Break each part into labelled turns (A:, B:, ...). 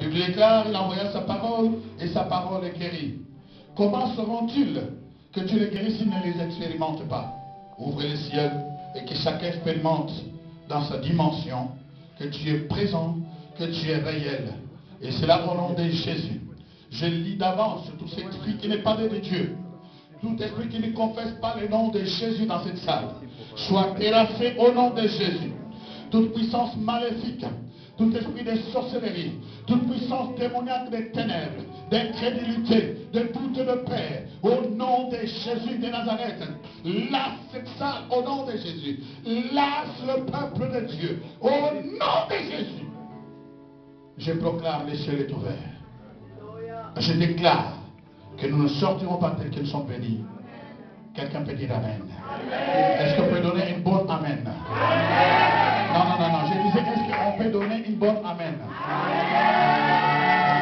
A: Bible déclare, il envoya sa parole et sa parole est guérie. Comment sauront-ils que tu les guéris s'ils ne les expérimentent pas? Ouvre les cieux et que chacun expérimente dans sa dimension que tu es présent, que tu es réel. Et c'est là au nom de Jésus. Je lis d'avance tout esprit qui n'est pas de Dieu. Tout esprit qui ne confesse pas le nom de Jésus dans cette salle soit terrassé au nom de Jésus. Toute puissance maléfique, tout esprit de sorcellerie, toute puissance démoniaque des ténèbres, d'incrédulité, de doute de paix, au nom de Jésus de Nazareth, lasse cette salle au nom de Jésus, lasse le peuple de Dieu au nom de Jésus. Je proclame, les cieux est ouvert. Je déclare que nous ne sortirons pas tels que nous sommes bénis. Quelqu'un peut dire Amen. Est-ce qu'on peut donner une bonne Amen? Non. Je disais, est-ce qu'on peut donner une bonne Amen?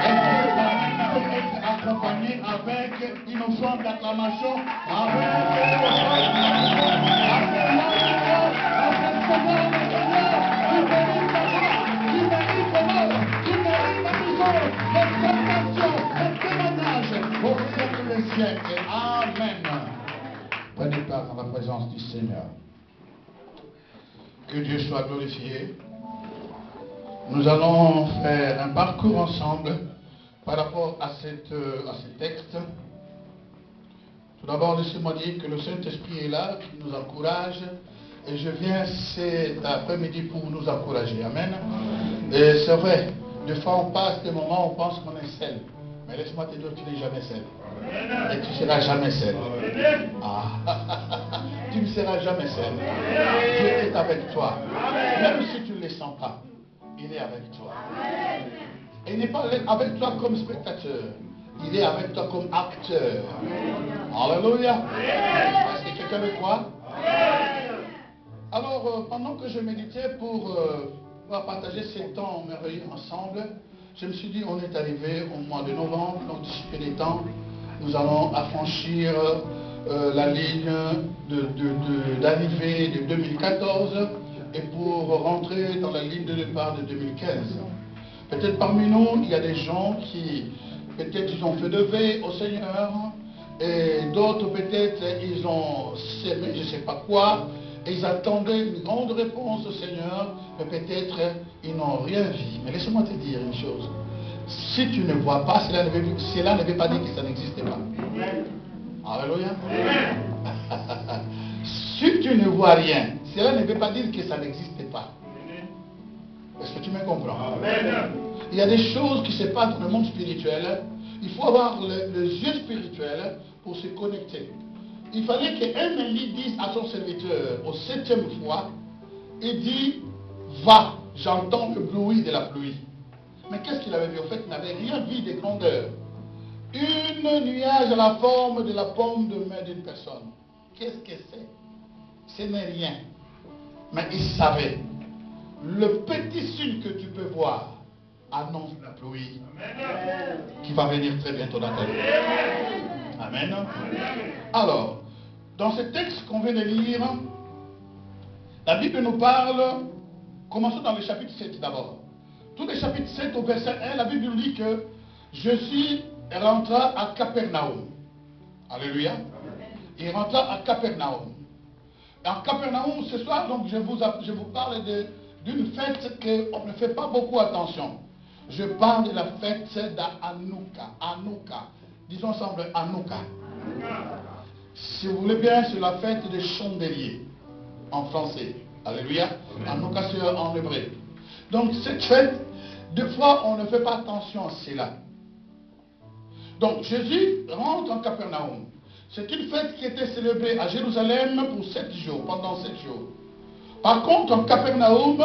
A: Est-ce que l'Amen peut être accompagné avec une offrande d'acclamation? Au siècle des siècles. Amen. Prenez part dans la présence du Seigneur. Que Dieu soit glorifié. Nous allons faire un parcours ensemble par rapport à ce texte. Tout d'abord, laissez-moi dire que le Saint-Esprit est là, qui nous encourage. Et je viens cet après-midi pour nous encourager. Amen. Et c'est vrai, des fois on passe des moments où on pense qu'on est seul. Mais laisse-moi te dire, tu n'es jamais seul. Et tu ne seras jamais seul. Tu ne seras jamais seul. Dieu est avec toi. Même si tu ne le sens pas, il est avec toi. Et il n'est pas avec toi comme spectateur. Il est avec toi comme acteur. Alléluia. Est-ce que quelqu'un le croit? Alors, pendant que je méditais pour partager ces temps merveilleux ensemble, je me suis dit, on est arrivé au mois de novembre, donc d'ici peu de temps, nous allons affranchir la ligne d'arrivée de 2014 et pour rentrer dans la ligne de départ de 2015. Peut-être parmi nous, il y a des gens qui, peut-être ils ont fait de veille au Seigneur, et d'autres peut-être ils ont sémé je ne sais pas quoi, et ils attendaient une grande réponse au Seigneur, mais peut-être ils n'ont rien vu. Mais laisse-moi te dire une chose. Si tu ne vois pas, cela ne veut pas dire que ça n'existe pas. Alléluia. Si tu ne vois rien, cela ne veut pas dire que ça n'existe pas. Est-ce que tu me comprends? Il y a des choses qui se passent dans le monde spirituel. Il faut avoir les yeux spirituels pour se connecter. Il fallait qu'un Élie dise à son serviteur, au 7e fois, il dit, va, j'entends le bruit de la pluie. Mais qu'est-ce qu'il avait vu? En fait, il n'avait rien vu de grandeur. Une nuage à la forme de la paume de main d'une personne. Qu'est-ce que c'est? Ce n'est rien. Mais il savait. Le petit signe que tu peux voir annonce la pluie qui va venir très bientôt dans ta vie. Amen. Alors, dans ce texte qu'on vient de lire, la Bible nous parle, commençons dans le chapitre 7 d'abord. Tout le chapitre 7 au verset 1, la Bible nous dit que Jésus rentra à Capernaum. Alléluia. Il rentra à Capernaum. En Capernaum, ce soir, donc, je vous parle d'une fête qu'on ne fait pas beaucoup attention. Je parle de la fête d'Hanouka. Hanouka. Disons ensemble Hanouka. Si vous voulez bien, c'est la fête des chandeliers en français. Alléluia. Hanouka, c'est en hébreu. Donc, cette fête, des fois, on ne fait pas attention à cela. Donc, Jésus rentre en Capernaum. C'est une fête qui était célébrée à Jérusalem pour 7 jours, pendant 7 jours. Par contre, en Capernaum,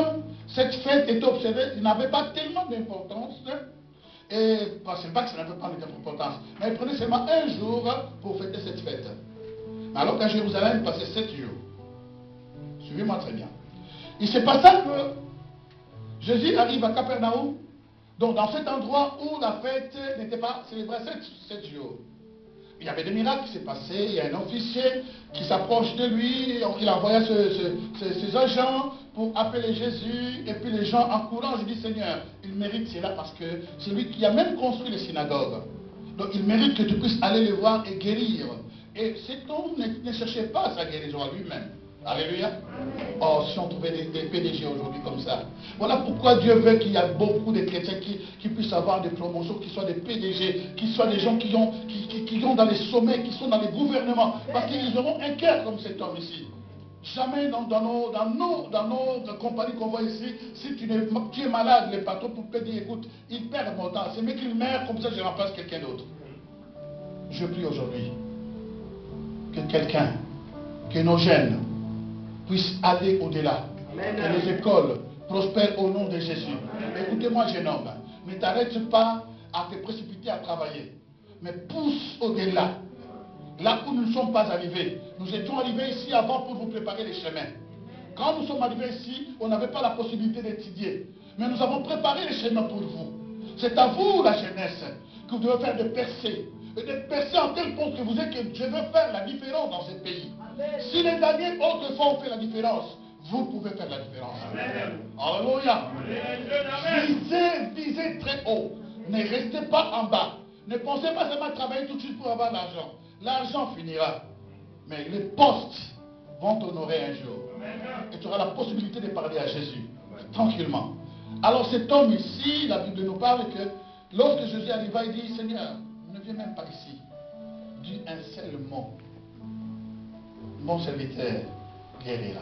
A: cette fête était observée, il n'avait pas tellement d'importance. Et c'est pas que ça n'avait pas d'importance, mais il prenait seulement un jour pour fêter cette fête. Mais alors qu'à Jérusalem, il passait 7 jours. Suivez-moi très bien. Il se passa que Jésus arrive à Capernaum, donc dans cet endroit où la fête n'était pas célébrée 7 jours. il y avait des miracles qui s'est passé. Il y a un officier qui s'approche de lui. Il envoya ses agents pour appeler Jésus. Et puis les gens en courant, je dis Seigneur, il mérite cela parce que c'est lui qui a même construit les synagogues. Donc il mérite que tu puisses aller le voir et guérir. Et cet homme ne cherchait pas sa guérison à lui-même. Alléluia. Oh, si on trouvait des PDG aujourd'hui comme ça. Voilà pourquoi Dieu veut qu'il y ait beaucoup de chrétiens qui puissent avoir des promotions, qui soient des PDG, qui soient des gens qui ont dans les sommets, qui sont dans les gouvernements. Parce qu'ils auront un cœur comme cet homme ici. Jamais dans nos compagnies qu'on voit ici, si tu es malade, les patrons pour te dire, écoute, il perd mon temps. C'est mieux qu'il meurt, comme ça je remplace quelqu'un d'autre. Je prie aujourd'hui que quelqu'un, que nos jeunes puissent aller au-delà. Que les écoles prospèrent au nom de Jésus. Écoutez-moi, jeune homme, ne t'arrête pas à te précipiter à travailler, mais pousse au-delà. Là où nous ne sommes pas arrivés. Nous étions arrivés ici avant pour vous préparer les chemins. Quand nous sommes arrivés ici, on n'avait pas la possibilité d'étudier. Mais nous avons préparé les chemins pour vous. C'est à vous, la jeunesse, que vous devez faire des percées. Et des percées en tel point que vous êtes que je veux faire la différence dans ce pays. Si les derniers autrefois ont fait la différence, vous pouvez faire la différence. Alléluia. Visez très haut. Ne restez pas en bas. Ne pensez pas seulement travailler tout de suite pour avoir l'argent. L'argent finira. Mais les postes vont t'honorer un jour. Et tu auras la possibilité de parler à Jésus. Tranquillement. Alors cet homme ici, la Bible nous parle que lorsque Jésus arriva, il dit, Seigneur, ne viens même pas ici. Dis un seul mot. Mon serviteur guérira.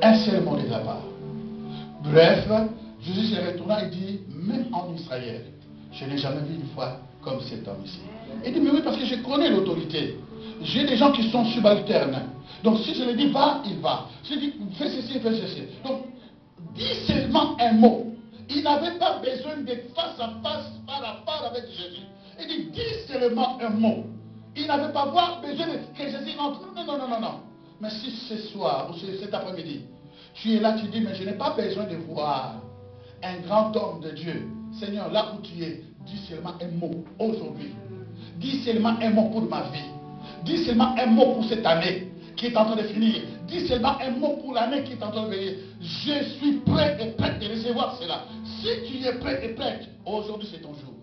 A: Un seul mot de la part. Bref, Jésus se retourna et dit, même en Israël, je n'ai jamais vu une foi comme cet homme ici. Il dit, mais oui, parce que je connais l'autorité. J'ai des gens qui sont subalternes. Donc si je lui dis, va, il va. Si je dis, fais ceci, fais ceci. Donc, dis seulement un mot. Il n'avait pas besoin d'être face à face, par rapport avec Jésus. Il dit, dis seulement un mot. Il n'avait pas besoin que Jésus entre. Non. Mais si ce soir, ou cet après-midi, tu es là, tu dis, mais je n'ai pas besoin de voir un grand homme de Dieu. Seigneur, là où tu es, dis seulement un mot aujourd'hui. Dis seulement un mot pour ma vie. Dis seulement un mot pour cette année qui est en train de finir. Dis seulement un mot pour l'année qui est en train de venir. Je suis prêt et prête de recevoir cela. Si tu es prêt et prête, aujourd'hui c'est ton jour.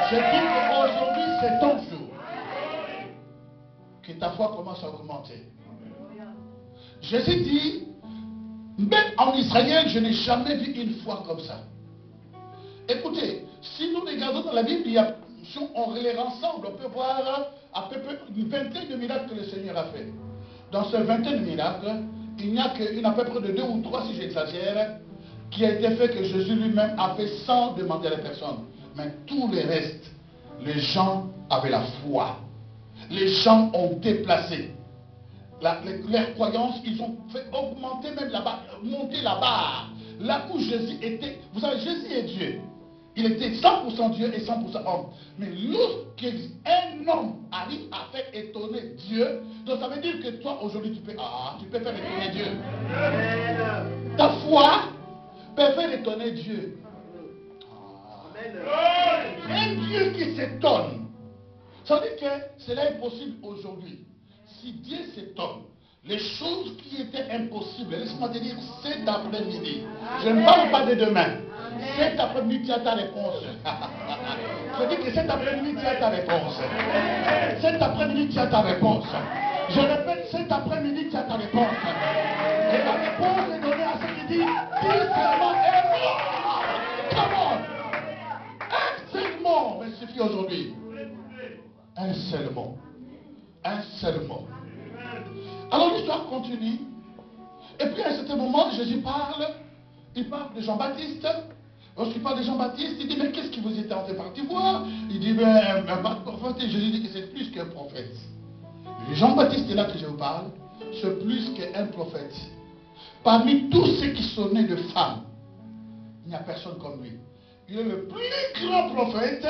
A: Je dis qu'aujourd'hui c'est ton jour. Que ta foi commence à augmenter. Jésus dit, même en Israël, je n'ai jamais vu une foi comme ça. Écoutez, si nous regardons dans la Bible, si on les rassemble, on peut voir à peu près une vingtaine de miracles que le Seigneur a fait. Dans ce vingtaine de miracles, il n'y a qu'à peu près de 2 ou 3, si j'exagère, qui a été fait que Jésus lui-même a fait sans demander à la personne. Mais tout le reste, les gens avaient la foi. Les gens ont déplacé leur croyance, ils ont fait augmenter même la barre, monter la barre. Là où Jésus était, vous savez, Jésus est Dieu. Il était 100% Dieu et 100% homme. Mais lorsqu'un homme arrive à faire étonner Dieu, donc ça veut dire que toi aujourd'hui tu peux faire étonner Dieu. Ta foi peut faire étonner Dieu. Un Dieu qui s'étonne. Ça veut dire que cela est possible aujourd'hui. Si Dieu s'étonne, les choses qui étaient impossibles, laisse-moi te dire cet après-midi, je ne parle pas de demain, cet après-midi tu as ta réponse. Je dis que cet après-midi tu as ta réponse. Cet après-midi tu as ta réponse. Je répète, cet après-midi tu as ta réponse. Et la réponse est donnée à ceux qui disent, dis seulement un mot. Come on. Un seul mot me suffit aujourd'hui. Un seul mot. Un seul mot. Alors l'histoire continue. Et puis à un certain moment, Jésus parle. Il parle de Jean-Baptiste. Lorsqu'il parle de Jean-Baptiste, il dit, mais qu'est-ce que vous étiez en train de partir voir? Il dit, un prophète. Et Jésus dit que c'est plus qu'un prophète. Jean-Baptiste est là que je vous parle. C'est plus qu'un prophète. Parmi tous ceux qui sont nés de femmes, il n'y a personne comme lui. Il est le plus grand prophète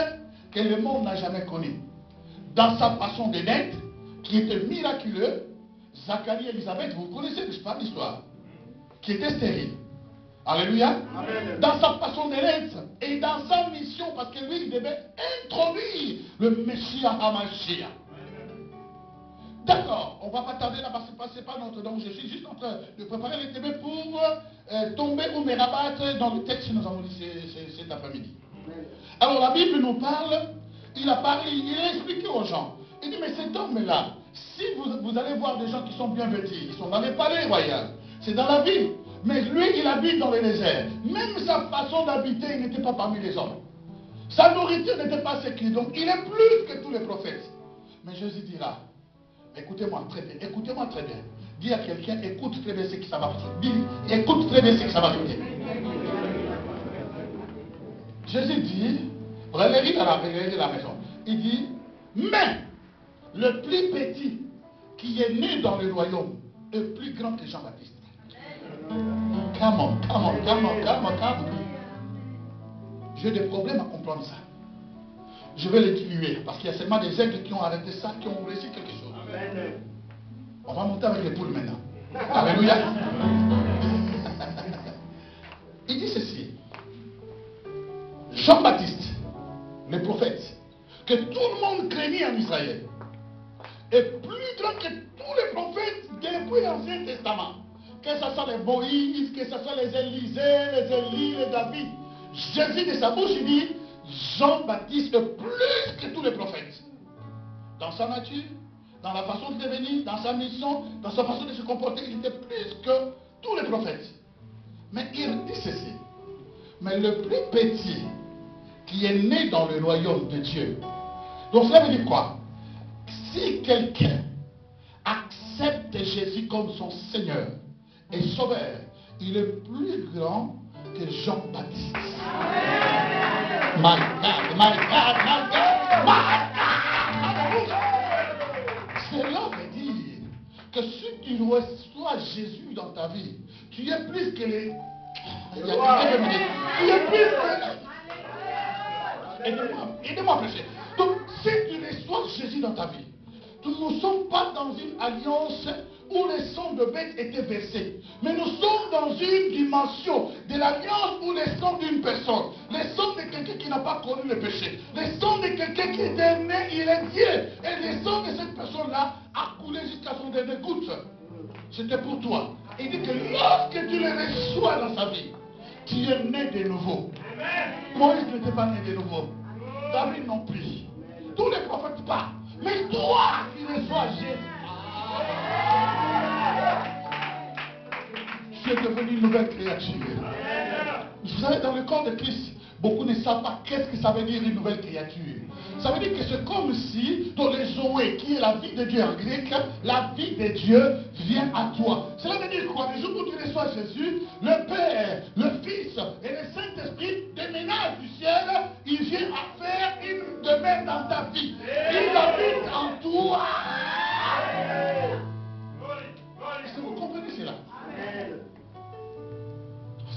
A: que le monde n'a jamais connu. Dans sa façon de naître, qui était miraculeux, Zacharie et Élisabeth, vous connaissez, n'est-ce pas, l'histoire, qui était stérile. Alléluia.
B: Amen.
A: Dans sa façon d'être et dans sa mission, parce que lui, il devait introduire le Messie Hamashiach. D'accord, on ne va pas tarder là, parce que ce n'est pas notre don. Je suis juste en train de préparer les TB pour tomber ou me rabattre dans le texte que nous avons dit cet après-midi. Alors la Bible nous parle, il a parlé, il a expliqué aux gens. Il dit, mais cet homme-là, si vous allez voir des gens qui sont bien vêtus, ils sont dans les palais royaux, c'est dans la ville. Mais lui, il habite dans les déserts. Même sa façon d'habiter, il n'était pas parmi les hommes. Sa nourriture n'était pas sécure. Donc il est plus que tous les prophètes. Mais Jésus dira, écoutez-moi très bien, écoutez-moi très bien. Dis à quelqu'un, écoute très bien ce qui ça va faire. Dis, écoute très bien ce qui ça va faire. Jésus dit, relève à la maison. Il dit, mais le plus petit qui est né dans le royaume est plus grand que Jean-Baptiste. Come on. J'ai des problèmes à comprendre ça. Je vais les diminuer parce qu'il y a seulement des aigles qui ont arrêté ça, qui ont réussi quelque chose. Amen. On va monter avec les poules maintenant. Alléluia. Il dit ceci. Jean-Baptiste, le prophète, que tout le monde craignait en Israël, est plus grand que tous les prophètes depuis l'Ancien Testament. Que ce soit les Moïse, que ce soit les Élisée, les Élie, les David. Jésus de sa bouche, il dit, Jean-Baptiste est plus que tous les prophètes. Dans sa nature, dans la façon de devenir, dans sa mission, dans sa façon de se comporter, il était plus que tous les prophètes. Mais il dit ceci. Mais le plus petit qui est né dans le royaume de Dieu. Donc cela veut dire quoi? Si quelqu'un accepte Jésus comme son Seigneur et Sauveur, il est plus grand que Jean-Baptiste. My God. Cela veut dire que si tu reçois Jésus dans ta vie, tu es plus que les... Tu es plus que... Aidez-moi à prêcher. Donc, si tu reçois Jésus dans ta vie, nous ne sommes pas dans une alliance où les sangs de bêtes étaient versés. Mais nous sommes dans une dimension de l'alliance où les sangs d'une personne, les sangs de quelqu'un qui n'a pas connu le péché, les sangs de quelqu'un qui était né, il est Dieu. Et les sangs de cette personne-là a coulé jusqu'à son dernier goutte. C'était pour toi. Il dit que lorsque tu le reçois dans sa vie, tu es né de nouveau. Moïse n'était pas né de nouveau. David non plus. Tous les prophètes pas. Mais toi qui reçois Jésus, tu es devenu une nouvelle créature. Vous savez, dans le corps de Christ, beaucoup ne savent pas qu'est-ce que ça veut dire une nouvelle créature. Ça veut dire que c'est comme si, dans les Zoé, qui est la vie de Dieu en grec, la vie de Dieu vient à toi. Cela veut dire quoi? Le jour où tu reçois Jésus, le Père, le Fils et le Saint-Esprit déménagent du ciel, il vient à faire une demeure dans ta vie. Il habite en toi. Est-ce que vous comprenez cela?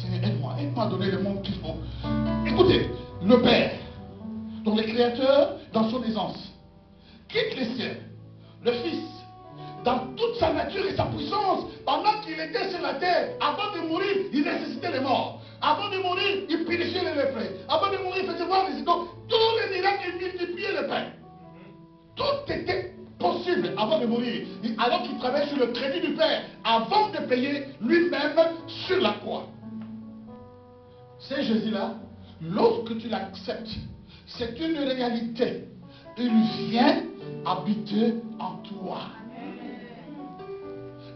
A: Seigneur, aide-moi à donner le monde qu'il faut. Écoutez, le Père, dont le Créateur, dans son aisance, quitte les cieux, le Fils, dans toute sa nature et sa puissance, pendant qu'il était sur la terre, avant de mourir, il ressuscitait les morts. Avant de mourir, il purifiait les lépreux. Avant de mourir, il faisait voir les idoles. Tous les miracles, il multipliait le pain. Tout était possible avant de mourir. Alors qu'il travaillait sur le crédit du Père, avant de payer lui-même sur la croix. C'est Jésus-là, lorsque tu l'acceptes, c'est une réalité. Il vient habiter en toi.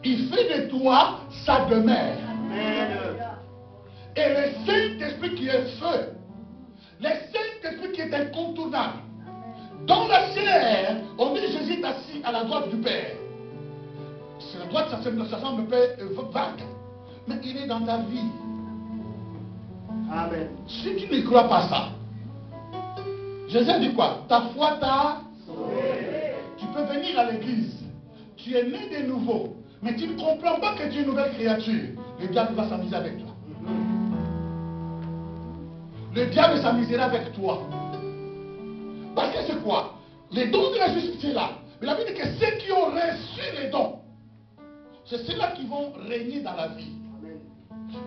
A: Il fait de toi sa demeure. Et le Saint-Esprit qui est feu, le Saint-Esprit qui est incontournable. Dans la chair, on dit Jésus est assis à la droite du Père. C'est la droite, ça semble vague. Mais il est dans ta vie.
B: Amen.
A: Si tu ne crois pas ça, Jésus dit quoi? Ta foi t'a sauvé. Tu peux venir à l'église. Tu es né de nouveau. Mais tu ne comprends pas que tu es une nouvelle créature. Le diable va s'amuser avec toi. Le diable s'amusera avec toi. Parce que c'est quoi? Les dons de la justice est là. Mais la Bible dit que ceux qui ont reçu les dons, c'est ceux-là qui vont régner dans la vie.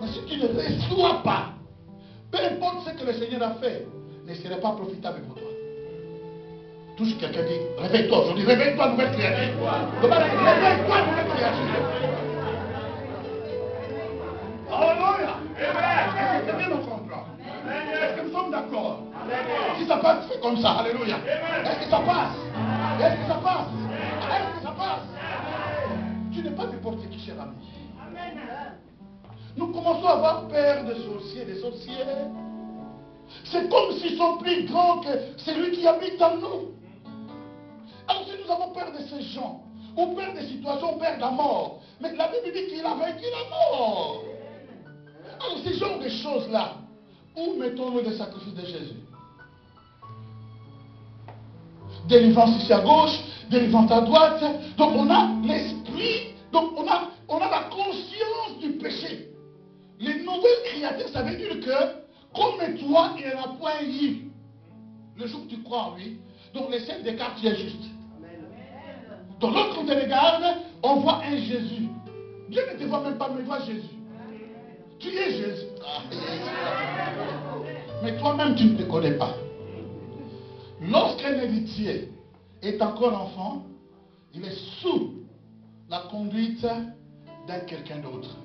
A: Mais si tu ne reçois pas, peu importe ce que le Seigneur a fait, ne serait pas profitable pour toi. Touche quelqu'un dit, réveille-toi aujourd'hui, réveille-toi, nouvelle créature. Réveille-toi, nouvelle créature. Alléluia. Est-ce que quelqu'un me comprend? Est-ce que nous sommes d'accord? Si ça passe, c'est comme ça. Alléluia. Est-ce que ça passe? Est-ce que ça passe? Est-ce que ça passe? Tu n'es pas n'importe qui, cher ami. Nous commençons à avoir peur des sorciers, des sorcières. C'est comme s'ils sont plus grands que celui qui habite en nous. Alors si nous avons peur de ces gens, ou peur des situations, peur de la mort, mais la Bible dit qu'il a vaincu la mort. Alors ces genres de choses-là, où mettons-nous le sacrifice de Jésus? Délivrance ici à gauche, délivrance à droite. Donc on a l'esprit, donc on a la conscience du péché. Les nouvelles créatures, ça veut dire que, comme toi, il n'y en a point eu. Le jour que tu crois en lui, donc les 7 écarts, tu es juste. Donc lorsqu'on te regarde, on voit un Jésus. Dieu ne te voit même pas, mais voit Jésus. Tu es Jésus. Mais toi-même, tu ne te connais pas. Lorsqu'un héritier est encore enfant, il est sous la conduite d'un quelqu'un d'autre.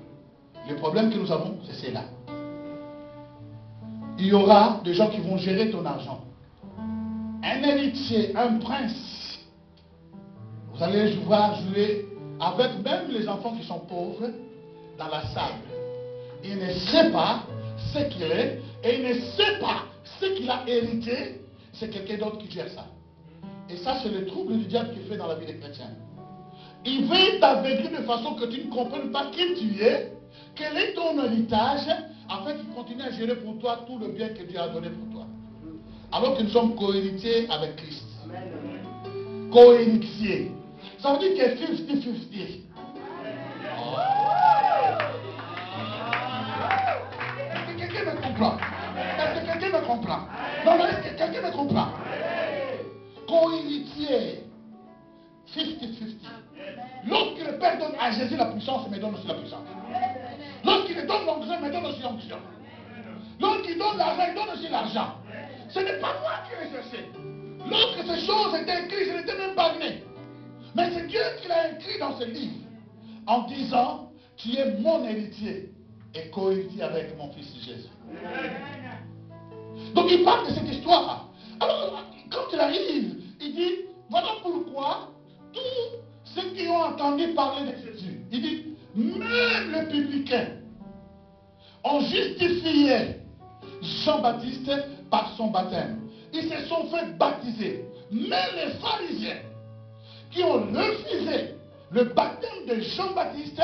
A: Le problème que nous avons, c'est cela. Il y aura des gens qui vont gérer ton argent. Un héritier, un prince, vous allez voir jouer avec même les enfants qui sont pauvres dans la salle. Il ne sait pas ce qu'il est et il ne sait pas ce qu'il a hérité. C'est quelqu'un d'autre qui gère ça. Et ça, c'est le trouble du diable qui fait dans la vie des chrétiens. Il veut t'aveugler de façon que tu ne comprennes pas qui tu es, quel est ton héritage, afin qu'il continue à gérer pour toi tout le bien que Dieu a donné pour toi. Alors que nous sommes co-héritiers avec Christ. Co-héritiers. Ça veut dire que 50-50. Est-ce que quelqu'un me comprend? Est-ce que quelqu'un me comprend? Non, mais est-ce que quelqu'un me comprend? Co-héritier. 50-50. Lorsque le Père donne à Jésus la puissance, il me donne aussi la puissance. Lorsqu'il donne l'onction, il me donne aussi l'onction. Lorsqu'il donne l'argent, il donne aussi l'argent. Ce n'est pas moi qui l'ai cherché. Lorsque ces choses étaient écrites, je n'étais même pas né. Mais c'est Dieu qui l'a écrit dans ce livre, en disant, tu es mon héritier et co-héritier avec mon fils Jésus. Donc il parle de cette histoire. Alors, quand il arrive, il dit, voilà pourquoi tous ceux qui ont entendu parler de Jésus, il dit, même les publicains ont justifié Jean-Baptiste par son baptême. Ils se sont fait baptiser. Mais les pharisiens qui ont refusé le baptême de Jean-Baptiste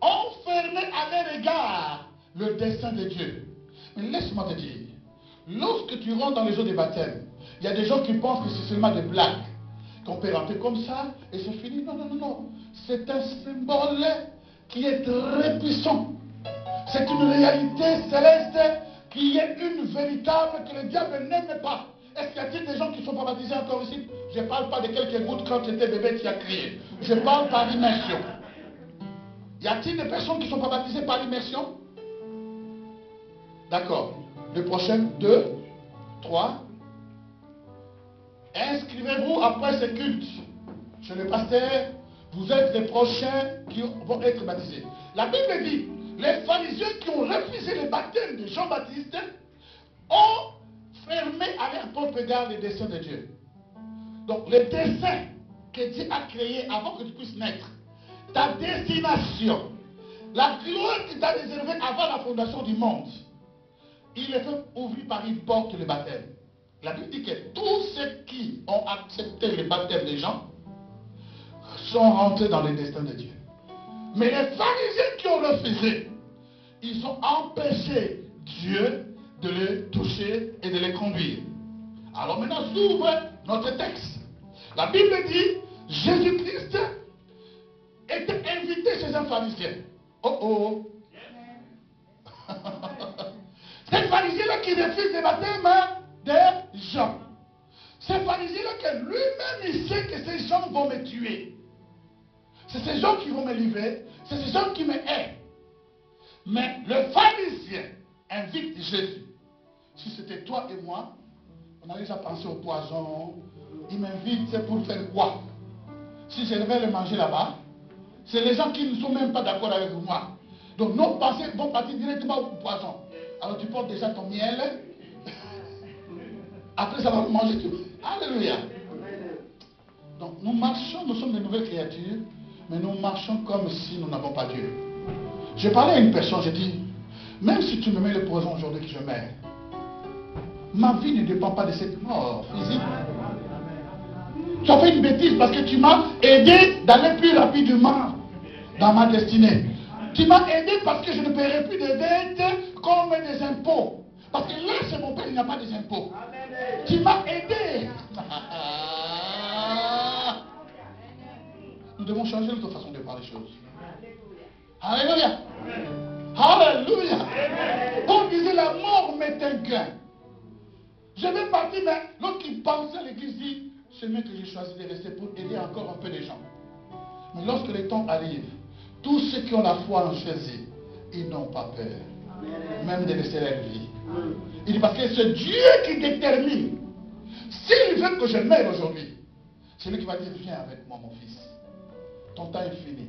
A: ont fermé à leur égard le dessein de Dieu. Mais laisse-moi te dire, lorsque tu rentres dans les eaux de baptême, il y a des gens qui pensent que c'est seulement des blagues, qu'on peut rentrer comme ça et c'est fini. Non, non, non, non. C'est un symbole qui est très puissant. C'est une réalité céleste qui est une véritable que le diable n'aime pas. Est-ce qu'il y a-t-il des gens qui ne sont pas baptisés encore ici? Je ne parle pas de quelques gouttes quand tu étais bébé qui a crié. Je parle par immersion. Y a-t-il des personnes qui ne sont pas baptisées par immersion? D'accord. Le prochain, 2, 3. Inscrivez-vous après ce culte chez le pasteur. Vous êtes les prochains qui vont être baptisés. La Bible dit, les pharisiens qui ont refusé le baptême de Jean-Baptiste ont fermé à leur propre égard les desseins de Dieu. Donc, le dessein que Dieu a créé avant que tu puisses naître, ta destination, la gloire qu'il t'a réservée avant la fondation du monde, il est fait ouvrir par une porte le baptême. La Bible dit que tous ceux qui ont accepté le baptême des gens sont rentrés dans le destin de Dieu. Mais les pharisiens qui ont refusé, ils ont empêché Dieu de les toucher et de les conduire. Alors maintenant s'ouvre notre texte. La Bible dit, Jésus-Christ était invité chez un pharisien. Oh oh. C'est le pharisien-là qui refuse le baptême des gens. C'est le pharisien-là que lui-même il sait que ces gens vont me tuer. C'est ces gens qui vont me livrer. C'est ces gens qui me haïssent. Mais le pharisien invite Jésus. Si c'était toi et moi, on a déjà pensé au poison. Il m'invite, c'est pour faire quoi? Si je vais le manger là-bas, c'est les gens qui ne sont même pas d'accord avec moi. Donc nos pensées vont partir directement au poison. Alors tu portes déjà ton miel. Après ça va manger tout. Alléluia. Donc nous marchons, nous sommes des nouvelles créatures, mais nous marchons comme si nous n'avons pas Dieu. Je parlais à une personne, je dis, même si tu me mets le poison aujourd'hui que je meurs, ma vie ne dépend pas de cette mort physique. Tu as fait une bêtise parce que tu m'as aidé d'aller plus rapidement dans ma destinée. Tu m'as aidé parce que je ne paierai plus de dettes comme des impôts. Parce que là, c'est mon père, il n'y a pas des impôts. Tu m'as aidé. Nous devons changer notre façon de voir les choses. Alléluia. Alléluia. On disait la mort m'est un gain. Je vais partir, mais l'autre qui pensait à l'église dit, c'est mieux que j'ai choisi de rester pour aider encore un peu les gens. Mais lorsque le temps arrive, tous ceux qui ont la foi en Jésus, ils n'ont pas peur. Même de laisser leur vie. Il dit parce que c'est Dieu qui détermine. S'il veut que je meure aujourd'hui, c'est lui qui va dire, viens avec moi mon fils. Ton temps est fini.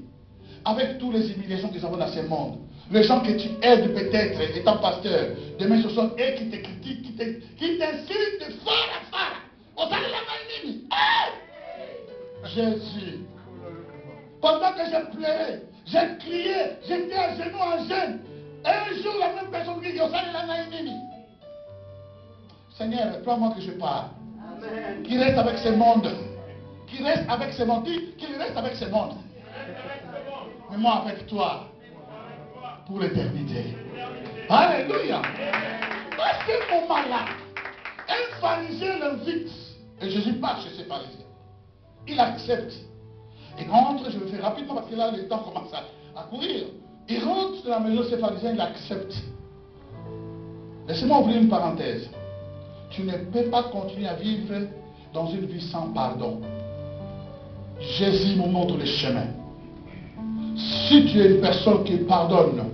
A: Avec tous les humiliations que nous avons dans ce monde, les gens que tu aides peut-être étant pasteur, demain ce sont eux qui te critiquent, qui t'insultent de fort à fort. Vous allez la main. Jésus. Pendant que je pleurais, j'ai crié, j'étais à genoux en jeûne. Un jour, la même personne dit, Seigneur, crois-moi que je pars. Amen. Qui reste avec ce monde. Qui reste avec ce monde. Qu'il reste avec ce monde. Mais moi avec toi. Pour l'éternité. Alléluia. À ce moment-là, un pharisien l'invite. Et Jésus part chez ce pharisien. Il accepte. Il rentre, je le fais rapidement parce que là, le temps commence à courir. Il rentre dans la maison de ce pharisien, il accepte. Laissez-moi ouvrir une parenthèse. Tu ne peux pas continuer à vivre dans une vie sans pardon. Jésus nous montre le chemin. Si tu es une personne qui pardonne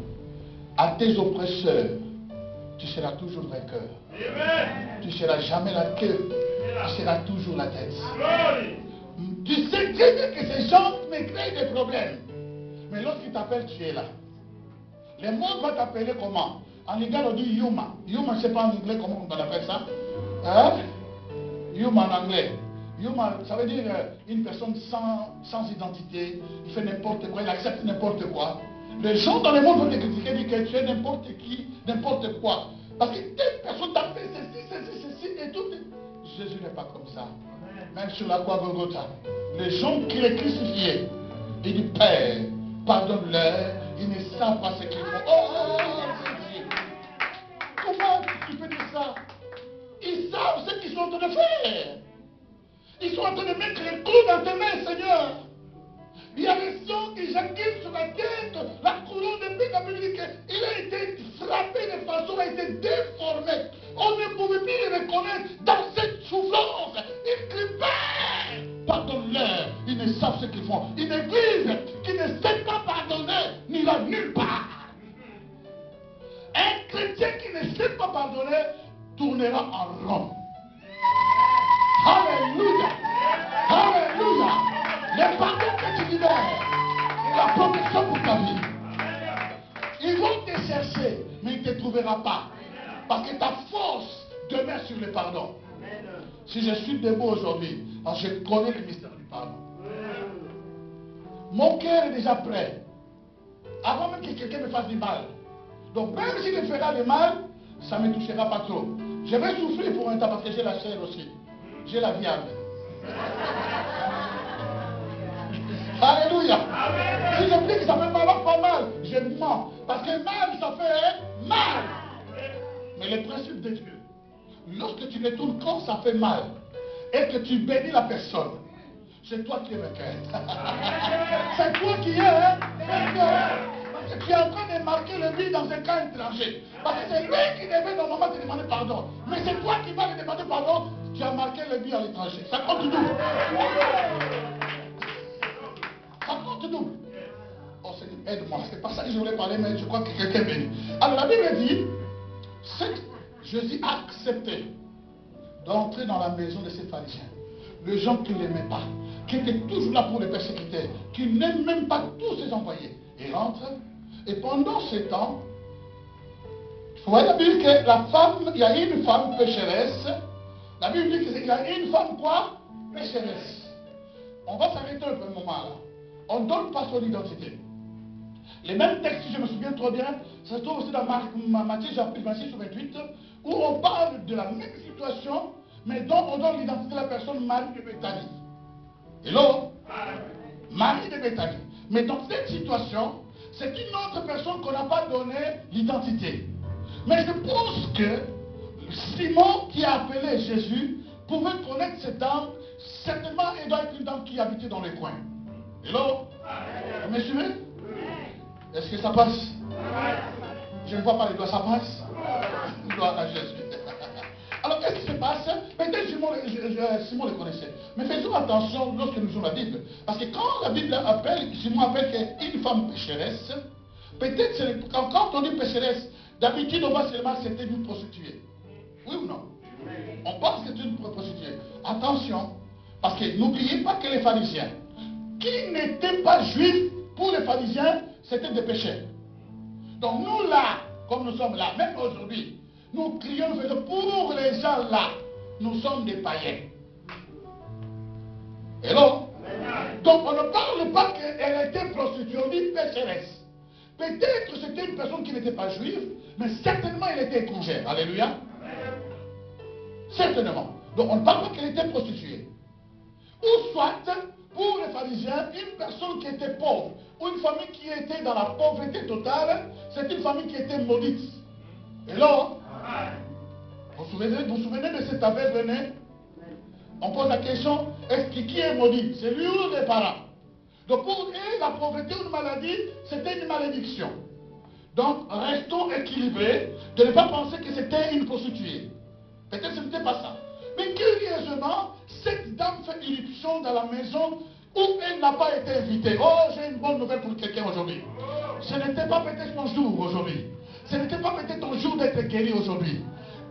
A: à tes oppresseurs, tu seras toujours vainqueur. Tu ne seras jamais la queue, tu seras toujours la tête. Tu sais très bien que ces gens me créent des problèmes. Mais lorsqu'ils t'appellent, tu es là. Le monde va t'appeler comment? En légal, on dit Yuma. Yuma, je ne sais pas en anglais comment on appelle ça. Hein? Yuma en anglais. Yuma, ça veut dire une personne sans identité. Il fait n'importe quoi, il accepte n'importe quoi. Les gens dans le monde vont te critiquer, dire que tu es n'importe qui, n'importe quoi. Parce que telle personne t'a fait ceci, et tout. Jésus n'est pas comme ça. Même sur la croix Golgotha, les gens qui l'ont crucifié, il dit, Père, pardonne-leur, ils ne savent pas ce qu'ils font. Oh, Jésus. Comment tu peux dire ça? Ils savent ce qu'ils sont en train de faire. Ils sont en train de mettre les coups dans tes mains, Seigneur. Il y a des gens qui jaculent sur la tête, la couronne de paix, la Bible dit qu'il a été frappé de façon, a été déformé. On ne pouvait plus le reconnaître dans cette souffrance. Il crie, Père, pardonne-leur. Ils ne savent ce qu'ils font. Une église qui ne sait pas pardonner n'ira nulle part. Un chrétien qui ne sait pas pardonner tournera en rond. Alléluia. Alléluia. Le pardon que tu libères, la protection pour ta vie. Ils vont te chercher, mais ils ne te trouveront pas. Parce que ta force demeure sur le pardon. Si je suis debout aujourd'hui, je connais le mystère du pardon. Mon cœur est déjà prêt. Avant même que quelqu'un me fasse du mal. Donc même s'il me fera du mal, ça ne me touchera pas trop. Je vais souffrir pour un temps parce que j'ai la chair aussi. J'ai la viande. Alléluia. Si je me dis que ça fait mal, pas mal, je mens. Parce que mal, ça fait mal. Mais le principe de Dieu, lorsque tu détournes comme ça fait mal, et que tu bénis la personne, c'est toi qui es vainqueur. C'est toi qui es vainqueur. Parce que tu es en train de marquer le but dans un cas étranger. Parce que c'est lui qui devait normalement te demander pardon. Mais c'est toi qui vas lui demander pardon. Tu as marqué le but à l'étranger. Ça compte double. Ça compte double. Oh Seigneur. aide-moi. C'est pas ça que je voulais parler, mais je crois que quelqu'un est venu. Alors la Bible dit, Jésus a accepté d'entrer dans la maison de ces pharisiens. Les gens qui ne l'aimaient pas, qui étaient toujours là pour les persécuter, qui n'aiment même pas tous ses employés. Il rentre, et pendant ce temps, vous voyez la Bible que la femme, il y a une femme pécheresse. La Bible dit qu'il y a une femme quoi? Pécheresse. On va s'arrêter un peu un moment là. On ne donne pas son identité. Les mêmes textes, si je me souviens trop bien, ça se trouve aussi dans Matthieu chapitre 26 ou 28, où on parle de la même situation, mais dont on donne l'identité de la personne Marie de Béthanie. Hello? Marie de Béthanie. Mais dans cette situation, c'est une autre personne qu'on n'a pas donné l'identité. Mais je pense que Simon qui a appelé Jésus pouvait connaître cette dame. Certainement, elle doit être une dame qui habitait dans les coins. Hello? Vous me suivez? Est-ce que ça passe? Je ne vois pas les doigts, ça passe? Gloire à Jésus. Alors, qu'est-ce qui se passe? Peut-être Simon le connaissait. Mais faisons attention lorsque nous lisons la Bible. Parce que quand la Bible appelle, Simon appelle une femme pécheresse, peut-être quand on dit pécheresse, d'habitude on va seulement que c'était une prostituée. Oui ou non? On pense que c'est une prostituée. Attention, parce que n'oubliez pas que les pharisiens, qui n'étaient pas juifs, pour les pharisiens, c'était des pécheurs. Donc nous là, comme nous sommes là, même aujourd'hui, nous crions, nous faisons pour les gens là, nous sommes des païens. Hello? Donc on ne parle pas qu'elle était prostituée, on dit pécheresse. Peut-être c'était une personne qui n'était pas juive, mais certainement elle était étrangère. Alléluia. Certainement. Donc on ne parle pas qu'elle était prostituée. Ou soit, pour les pharisiens, une personne qui était pauvre, ou une famille qui était dans la pauvreté totale, c'est une famille qui était maudite. Et là, vous vous souvenez de cet affaire venait? On pose la question, est-ce que qui est maudit? C'est lui ou les parents? Donc pour eux, la pauvreté ou une maladie, c'était une malédiction. Donc restons équilibrés, de ne pas penser que c'était une prostituée. Peut-être que ce n'était pas ça. Mais curieusement, cette dame fait irruption dans la maison où elle n'a pas été invitée. Oh, j'ai une bonne nouvelle pour quelqu'un aujourd'hui. Ce n'était pas peut-être ton jour aujourd'hui. Ce n'était pas peut-être ton jour d'être guéri aujourd'hui.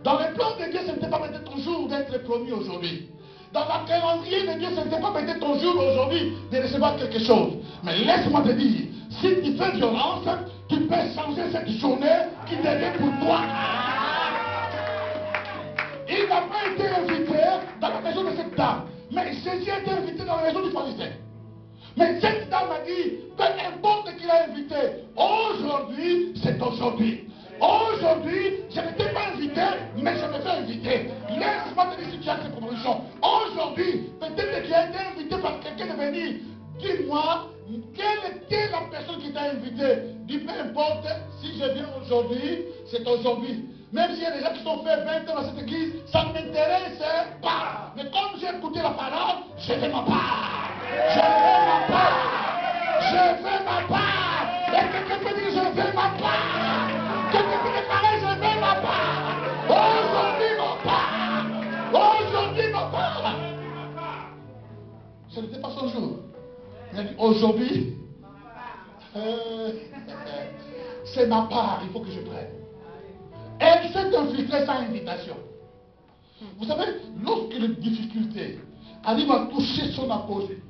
A: Dans le plan de Dieu, ce n'était pas peut-être ton jour d'être promis aujourd'hui. Dans la calendrier de Dieu, ce n'était pas peut-être ton jour aujourd'hui de recevoir quelque chose. Mais laisse-moi te dire, si tu fais violence, tu peux changer cette journée qui devait pour toi. Il n'a pas été invité dans la maison de cette dame. Mais Jésus a été invité dans la maison du pharisien. Mais cette dame a dit, peu importe qui l'a invité, aujourd'hui, c'est aujourd'hui. Aujourd'hui, je n'étais pas invité, mais je me fais inviter. Laisse-moi te dire si tu as cette proposition. Aujourd'hui, peut-être que tu as été invité par quelqu'un de venir. Dis-moi, quelle était la personne qui t'a invité? Dis, peu importe, si je viens aujourd'hui, c'est aujourd'hui. Même s'il y a des gens qui sont fait 20 ans dans cette église, ça ne m'intéresse pas. Mais comme j'ai écouté la parole, je fais ma part. Je fais ma part. Je fais ma part. Et quelqu'un peut dire, je fais ma part. Quelqu'un peut déclarer, je fais ma part. Aujourd'hui, ma part. Aujourd'hui, ma part. Ce n'était pas son jour. Il a dit, aujourd'hui, c'est ma part, il faut que je prenne. Elle s'est infiltrée sans invitation. Vous savez, lorsque les difficultés arrivent à toucher son apogée,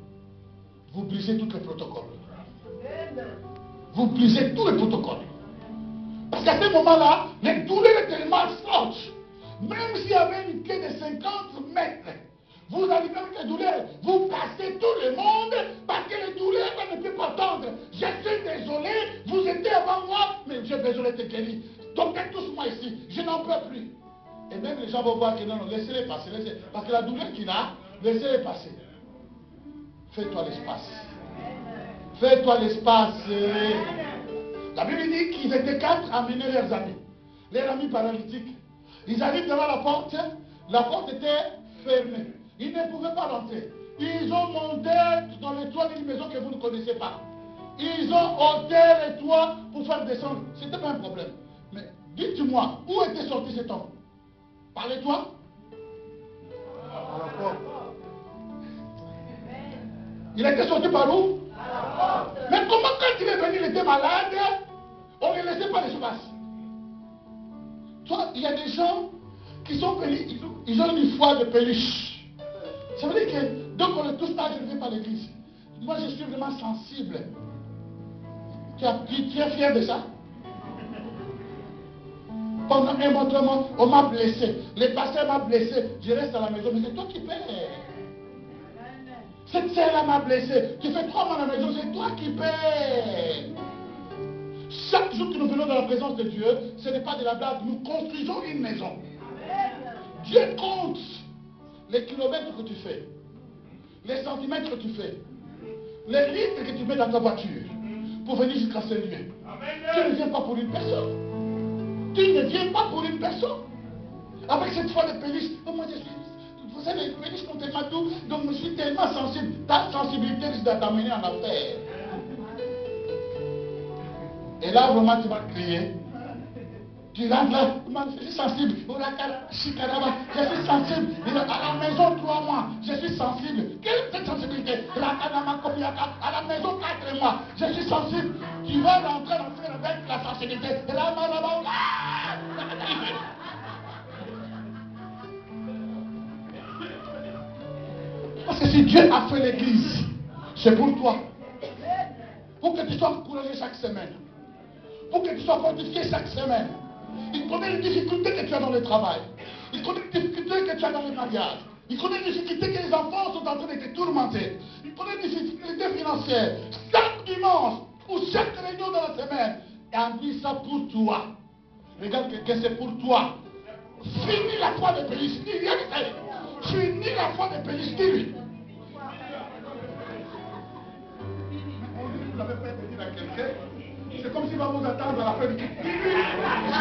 A: vous brisez tous les protocoles. Vous brisez tous les protocoles. Parce qu'à ce moment-là, les douleurs étaient tellement fortes. Même s'il y avait une quai de 50 mètres, vous arrivez avec les douleurs, vous passez tout le monde parce que les douleurs ne peuvent pas attendre. Je suis désolé, vous étiez avant moi, mais j'ai besoin d'être guéri. Donc tous moi ici, je n'en peux plus. Et même les gens vont voir que non, non, laissez-les passer, parce que la douleur qu'il a, laissez-les passer. Fais-toi l'espace. Fais-toi l'espace. La Bible dit qu'ils étaient 4 à mener leurs amis. Leurs amis paralytiques. Ils arrivent devant la porte était fermée. Ils ne pouvaient pas rentrer. Ils ont monté dans les toits d'une maison que vous ne connaissez pas. Ils ont ôté les toits pour faire descendre. Ce n'était pas un problème. Mais dites-moi, où était sorti cet homme? Par les toits? À la porte. Il était sorti par où? Mais comment quand il est venu, il était malade, on ne laissait pas l'espace. Toi, il y a des gens qui sont venus, ils ont une foi de peluche. Ça veut dire que donc on est tous là, je ne vais pas à l'église. Moi, je suis vraiment sensible. Tu es fier de ça? Pendant un moment, on m'a blessé. Le pasteur m'a blessé. Je reste à la maison, mais c'est toi qui paies. Cette sœur-là m'a blessé. Tu fais 3 mois à la maison, c'est toi qui paies. Chaque jour que nous venons dans la présence de Dieu, ce n'est pas de la blague. Nous construisons une maison. Dieu compte les kilomètres que tu fais, les centimètres que tu fais, les litres que tu mets dans ta voiture pour venir jusqu'à ce lieu. Tu ne viens pas pour une personne. Tu ne viens pas pour une personne. Avec cette foi de péniche, moi je suis. Vous savez, les péniches sont tellement doux, donc je suis tellement sensible. Ta sensibilité risque de t'amener en affaire. Et là, vraiment, tu vas crier. Tu rentres là, je suis sensible. Je suis sensible. À la maison, 3 mois, je suis sensible. Quelle est cette sensibilité? À la maison, 4 mois, je suis sensible. Tu vas rentrer dans le avec la sensibilité. Parce que si Dieu a fait l'église, c'est pour toi. Pour que tu sois encouragé chaque semaine. Pour que tu sois fortifié chaque semaine. Il connaît les difficultés que tu as dans le travail. Il connaît les difficultés que tu as dans le mariage. Il connaît les difficultés que les enfants sont en train de te tourmenter. Il connaît les difficultés financières. Chaque dimanche ou chaque réunion dans la semaine, et dit ça pour toi. Regarde quelqu'un, c'est pour toi. Finis la foi de Pélis. Dis rien de fait. Finis la foi de Pélis. Dis-lui. Vous n'avez pas dit à quelqu'un. C'est comme s'il va vous attendre à la fin du culte.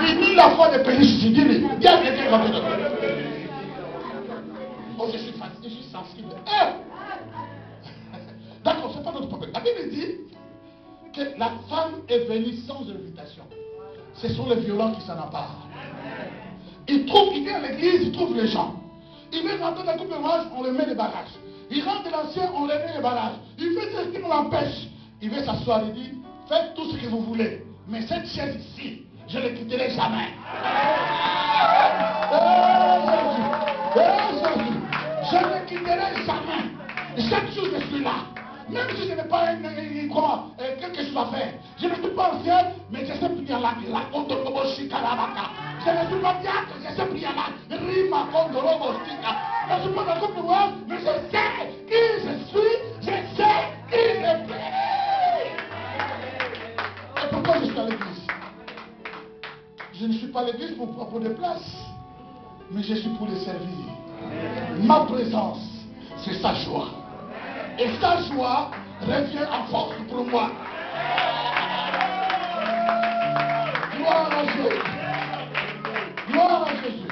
A: Finis la foi de Pélis. Dis-lui. Dis à quelqu'un comme ça. Oh, je suis sensible. D'accord, ce n'est pas notre problème. La Bible dit que la femme est venue sans invitation. Ce sont les violents qui s'en emparent. Il vient à l'église, il trouve les gens. Il vient rentrer dans le couple de mariage, on le met les barrages. Il rentre de l'ancien, on le met les barrages. Il fait ce qui nous empêche. Il veut s'asseoir, il dit, faites tout ce que vous voulez. Mais cette chaise ici, je ne quitterai jamais. Je ne quitterai jamais. Chaque jour, je suis là. Même si je n'ai pas quelque chose à faire. Je ne suis pas ancien, mais je sais prier là. Je ne suis pas diacre, je sais prier là. Rima Kondorobosika. Je ne suis pas dans le couple de moi, mais je sais qui je suis. Je sais qui je suis. Et pourquoi je suis à l'église? Je ne suis pas à l'église pour des places, mais je suis pour les servir. Ma présence, c'est sa joie. Et sa joie revient en force pour moi. Gloire à Jésus. Gloire à Jésus.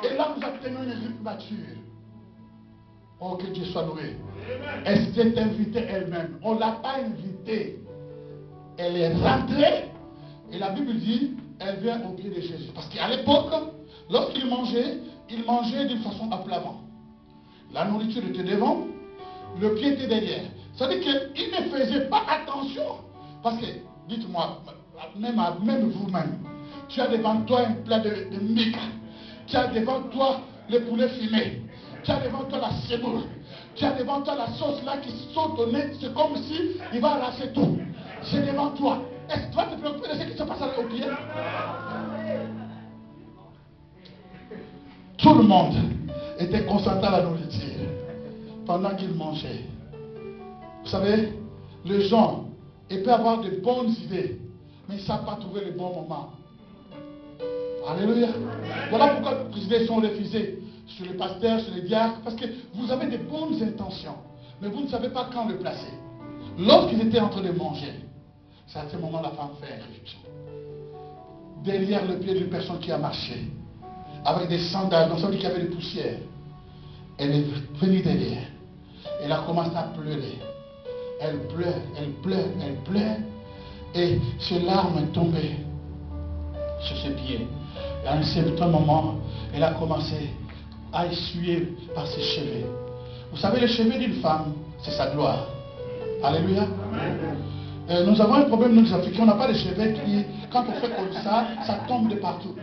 A: Et là, nous atteignons une rythme mature. Oh, que Dieu soit loué. Elle s'est invitée elle-même. On ne l'a pas invitée. Elle est rentrée. Et la Bible dit, elle vient au pied de Jésus. Parce qu'à l'époque, lorsqu'il mangeait d'une façon à plat ventre. La nourriture était devant. Le pied était derrière. Ça veut dire qu'il ne faisait pas attention. Parce que, dites-moi, même vous-même, tu as devant toi un plat de mica. Tu as devant toi le poulet fumé. Tu as devant toi la semoule. Tu as devant toi la sauce là qui saute au nez. C'est comme si il va arracher tout. C'est devant toi. Est-ce que toi tu te préoccupes de ce qui se passe au pied? Tout le monde était concentré à la nourriture pendant qu'il mangeait. Vous savez, les gens, ils peuvent avoir de bonnes idées, mais ils ne savent pas trouver le bon moment. Alléluia. Voilà pourquoi les idées sont refusées sur les pasteurs, sur les diacres, parce que vous avez de bonnes intentions, mais vous ne savez pas quand le placer. Lorsqu'ils étaient en train de manger, c'est à ce moment la femme fait un réflexion. Derrière le pied d'une personne qui a marché, avec des sandales, donc ça veut dire qu'il y avait des poussières. Elle est venue derrière. Elle a commencé à pleurer. Elle pleure, elle pleure, elle pleure. Et ses larmes tombaient sur ses pieds. Et à un certain moment, elle a commencé à essuyer par ses cheveux. Vous savez, les cheveux d'une femme, c'est sa gloire. Alléluia. Nous avons un problème, nous les Africains, on n'a pas de cheveux qui, quand on fait comme ça tombe de partout.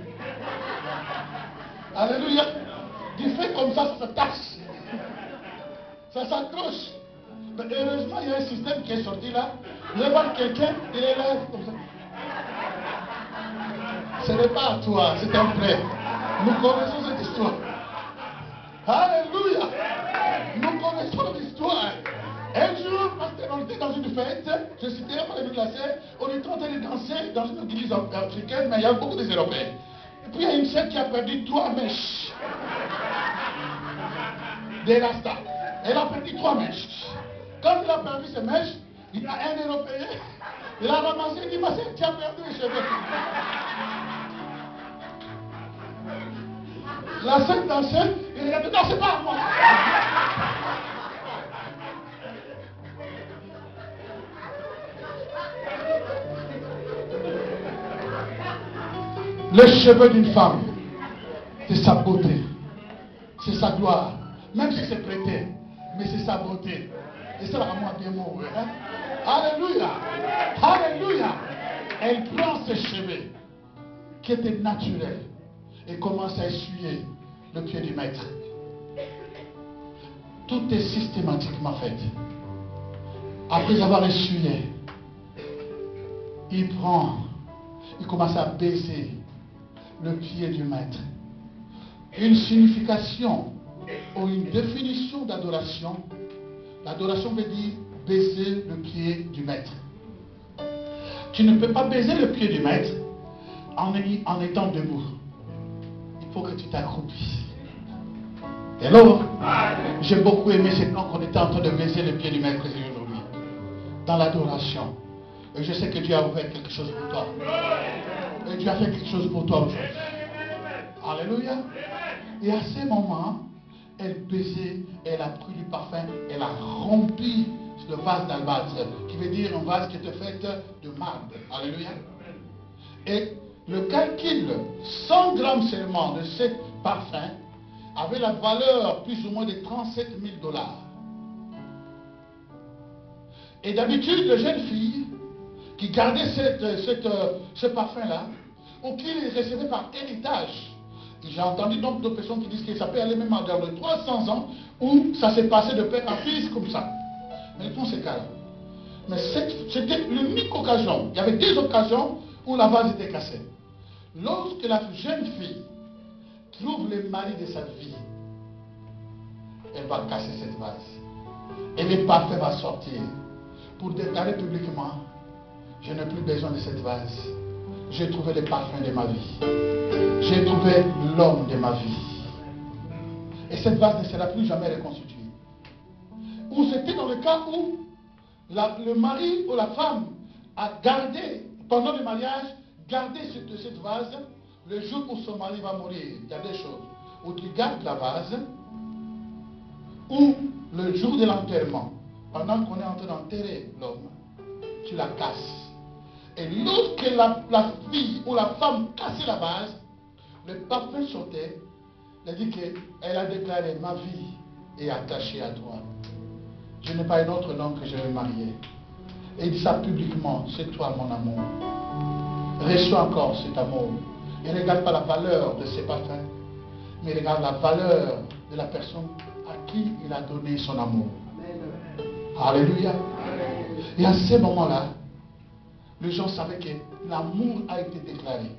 A: Alléluia. Du fait comme ça s'attache. Ça s'accroche. Mais heureusement, il y a un système qui est sorti là. Vous allez voir quelqu'un, il est là comme ça. Ce n'est pas à toi, c'est un prêt. Nous connaissons cette histoire. Alléluia. Nous connaissons l'histoire. Un jour, on était dans une fête, je citais pas les classés, on était en train de danser dans une église africaine, mais il y a beaucoup des Européens. Et puis il y a une fête qui a perdu 3 mèches. Des rastas. Elle a perdu 3 mèches. Quand il a perdu ces mèches, il y a un Européen, il a ramassé, il dit, ma sœur, tu as perdu les cheveux. La sœur dansait, il regarde, non, c'est pas à moi. Les cheveux d'une femme, c'est sa beauté, c'est sa gloire, même si c'est prêté, mais c'est sa beauté. Et ça, à moi, bien mot. Hein? Alléluia, alléluia. Elle prend ses cheveux, qui étaient naturels, et commence à essuyer le pied du maître. Tout est systématiquement fait. Après avoir essuyé, il commence à baiser le pied du maître. Une signification ou une définition d'adoration. L'adoration veut dire baiser le pied du maître. Tu ne peux pas baiser le pied du maître en étant debout. Il faut que tu t'accroupisses. Hello? J'ai beaucoup aimé ce temps qu'on était en train de baiser le pied du maître aujourd'hui. Dans l'adoration. Et je sais que Dieu a ouvert quelque chose pour toi. Et Dieu a fait quelque chose pour toi aujourd'hui. Alléluia. Et à ce moment, elle baisait, elle a pris du parfum, elle a rempli le vase d'albâtre, qui veut dire un vase qui était fait de marbre. Alléluia. Et le calcul, 100 grammes seulement de ce parfum, avait la valeur plus ou moins de 37 000 $. Et d'habitude, les jeunes filles qui gardaient ce parfum-là, ou qui les recevaient par héritage. J'ai entendu donc d'autres personnes qui disent que ça peut aller même en dehors de 300 ans, où ça s'est passé de père en fils comme ça. Mais dans ces cas-là. Mais c'était l'unique occasion. Il y avait 2 occasions où la vase était cassée. Lorsque la jeune fille trouve le mari de sa vie, elle va casser cette vase. Et le parfum va sortir pour déclarer publiquement, je n'ai plus besoin de cette vase. J'ai trouvé le parfum de ma vie. J'ai trouvé l'homme de ma vie. Et cette vase ne sera plus jamais reconstituée. Ou c'était dans le cas où le mari ou la femme a gardé, pendant le mariage, gardé cette vase le jour où son mari va mourir. Il y a 2 choses. Ou tu gardes la vase, ou le jour de l'enterrement, pendant qu'on est en train d'enterrer l'homme, tu la casses. Et lorsque la fille ou la femme cassait la vase, le parfum sortait, elle a dit qu'elle a déclaré, ma vie est attachée à toi. Je n'ai pas un autre homme que je vais marier. Et il dit ça publiquement, c'est toi mon amour. Reçois encore cet amour. Et ne regarde pas la valeur de ces parfums, mais regarde la valeur de la personne à qui il a donné son amour. Alléluia. Et à ce moment-là, les gens savaient que l'amour a été déclaré.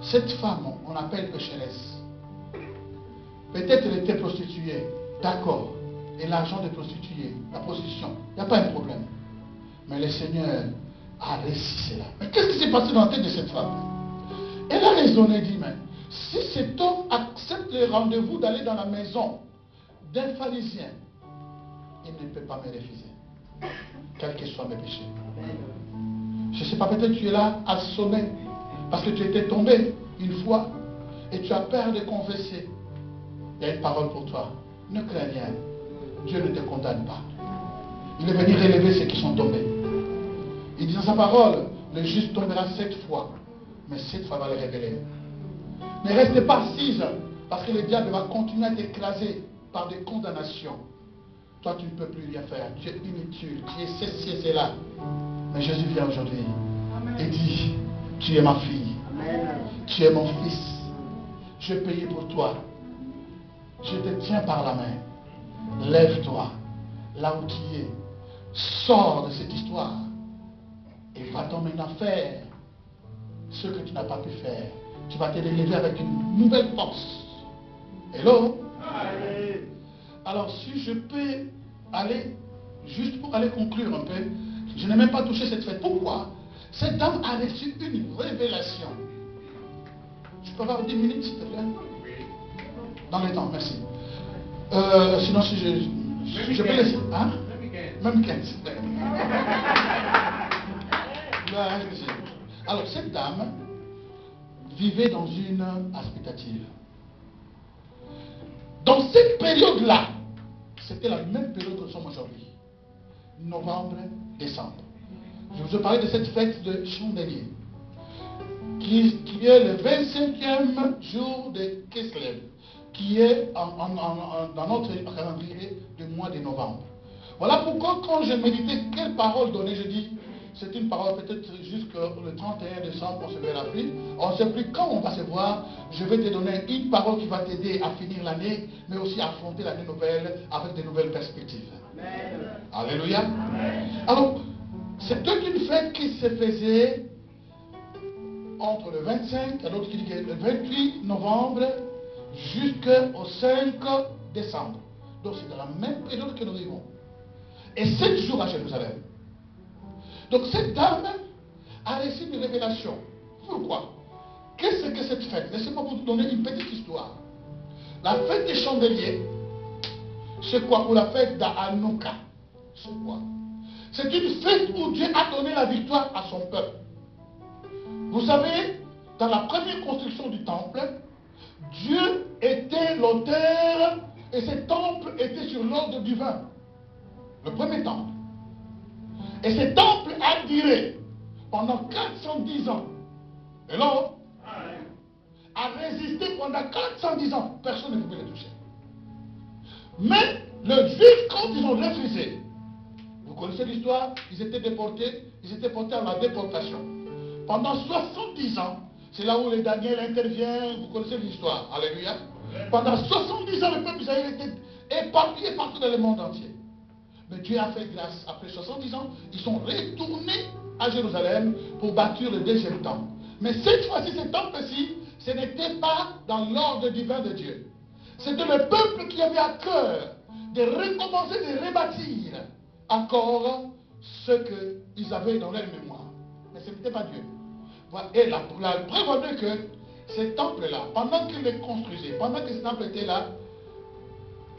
A: Cette femme, on appelle pécheresse. Peut-être elle était prostituée, d'accord. Et l'argent de prostituée, la prostitution, il n'y a pas un problème. Mais le Seigneur a réussi cela. Mais qu'est-ce qui s'est passé dans la tête de cette femme? Elle a raisonné, dit, mais si cet homme accepte le rendez-vous d'aller dans la maison d'un pharisien, il ne peut pas me refuser, quels que soient mes péchés. Je ne sais pas, peut-être tu es là à sonner parce que tu étais tombé une fois et tu as peur de confesser. Il y a une parole pour toi. Ne crains rien. Dieu ne te condamne pas. Il est venu relever ceux qui sont tombés. Il dit dans sa parole, le juste tombera 7 fois, mais 7 fois va le révéler. Ne restez pas assise parce que le diable va continuer à t'écraser par des condamnations. Toi, tu ne peux plus rien faire. Tu es inutile. Tu es ceci et cela. Mais Jésus vient aujourd'hui et dit, tu es ma fille, tu es mon fils, je vais payer pour toi, je te tiens par la main, lève-toi, là où tu es, sors de cette histoire et va-t'en maintenant faire ce que tu n'as pas pu faire. Tu vas te relever avec une nouvelle force. Hello? Alors si je peux aller, juste pour aller conclure un peu, je n'ai même pas touché cette fête. Pourquoi? Cette dame a reçu une révélation. Je peux avoir 10 minutes, s'il te plaît? Dans le temps, merci. Sinon, si je peux laisser. Hein? Même 15. Alors, cette dame vivait dans une expectative. Dans cette période-là, c'était la même période que nous sommes aujourd'hui. Novembre, décembre. Je vous ai parlé de cette fête de Chandelier, qui est le 25e jour de Kislev, qui est dans notre calendrier du mois de novembre. Voilà pourquoi quand je méditais quelle parole donner, je dis, c'est une parole peut-être jusqu'au 31 décembre, on se verra plus. On ne sait plus quand on va se voir. Je vais te donner une parole qui va t'aider à finir l'année, mais aussi à affronter l'année nouvelle avec de nouvelles perspectives. Amen. Alléluia. Amen. Alors, c'était une fête qui se faisait entre le 25, l'autre qui dit le 28 novembre jusqu'au 5 décembre. Donc c'est dans la même période que nous vivons. Et 7 jours à Jérusalem. Donc cette dame a reçu une révélation. Pourquoi? Qu'est-ce que cette fête? Laissez-moi vous donner une petite histoire. La fête des chandeliers, c'est quoi? Ou la fête d'Hanouka, c'est quoi? C'est une fête où Dieu a donné la victoire à son peuple. Vous savez, dans la première construction du temple, Dieu était l'auteur et ce temple était sur l'ordre divin. Le premier temple. Et ce temple a duré pendant 410 ans. Et là, a résisté pendant 410 ans. Personne ne pouvait le toucher. Mais les Juifs, quand ils ont refusé, vous connaissez l'histoire, ils étaient déportés, ils étaient portés à la déportation. Pendant 70 ans, c'est là où les Daniel intervient, vous connaissez l'histoire. Alléluia. Pendant 70 ans, le peuple d'Israël était éparpillé partout dans le monde entier. Mais Dieu a fait grâce. Après 70 ans, ils sont retournés à Jérusalem pour bâtir le deuxième temple. Mais cette fois-ci, ce temple-ci, ce n'était pas dans l'ordre divin de Dieu. C'était le peuple qui avait à cœur de recommencer, de rebâtir encore ce qu'ils avaient dans leur mémoire. Mais ce n'était pas Dieu. Et la preuve en est que ce temple-là, pendant qu'ils le construisaient, pendant que ce temple était là,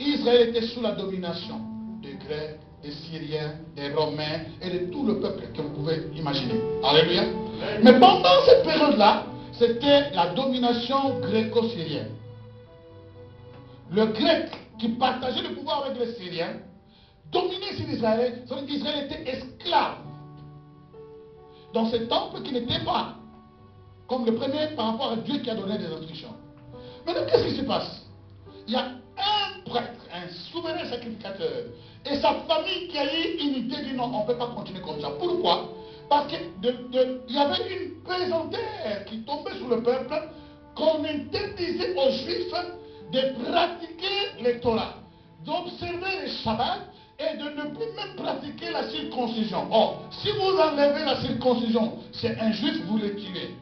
A: Israël était sous la domination des Grecs, des Syriens, des Romains et de tout le peuple que vous pouvez imaginer. Alléluia. Mais pendant cette période-là, c'était la domination gréco-syrienne. Le grec qui partageait le pouvoir avec les Syriens dominait sur Israël, c'est-à-dire qu'Israël était esclave dans ce temple qui n'était pas comme le premier par rapport à Dieu qui a donné des instructions. Maintenant, qu'est-ce qui se passe? Il y a un prêtre, un souverain sacrificateur, et sa famille qui a eu une idée, dit non, on ne peut pas continuer comme ça. Pourquoi? Parce qu'il y avait une pesantère qui tombait sur le peuple, qu'on interdisait aux Juifs de pratiquer le Torah, d'observer les Shabbats et de ne plus même pratiquer la circoncision. Or, si vous enlevez la circoncision, c'est un Juif, vous le tuez.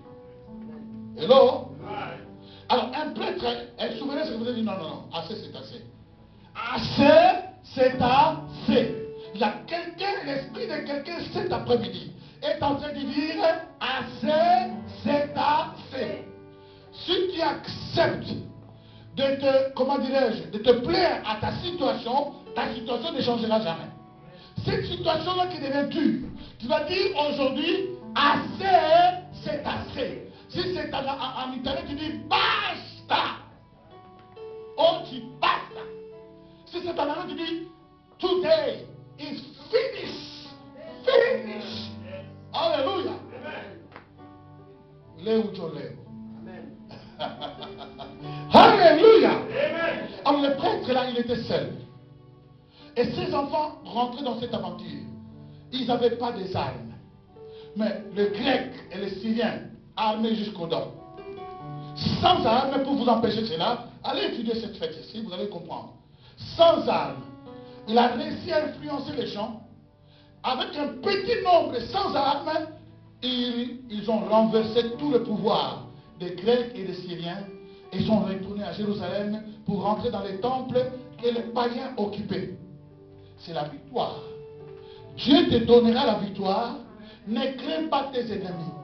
A: Hello? Alors, un prêtre, un souverain, vous dit non, non, non, assez, c'est assez. Assez, c'est assez. Il y a quelqu'un, l'esprit de quelqu'un cet après-midi est en train de dire assez, c'est assez. Si tu acceptes de te, comment dirais-je, de te plaire à ta situation ne changera jamais. Cette situation-là qui devient dure, tu vas dire aujourd'hui, assez, c'est assez. Si c'est en italien, tu dis basta. Oh, tu basta. Si c'est en allemand, tu dis today is finished. Finish. Alléluia. Léo Léo. Alléluia. Alors le prêtre là, il était seul. Et ses enfants rentraient dans cette aventure. Ils n'avaient pas des armes. Mais les Grecs et les Syriens, armés jusqu'aux dents, sans armes pour vous empêcher cela, allez étudier cette fête ici, vous allez comprendre. Sans armes, il a réussi à influencer les gens. Avec un petit nombre sans armes, ils ont renversé tout le pouvoir des Grecs et des Syriens et sont retournés à Jérusalem pour rentrer dans les temples que les païens occupaient. C'est la victoire. Dieu te donnera la victoire. Ne crains pas tes ennemis.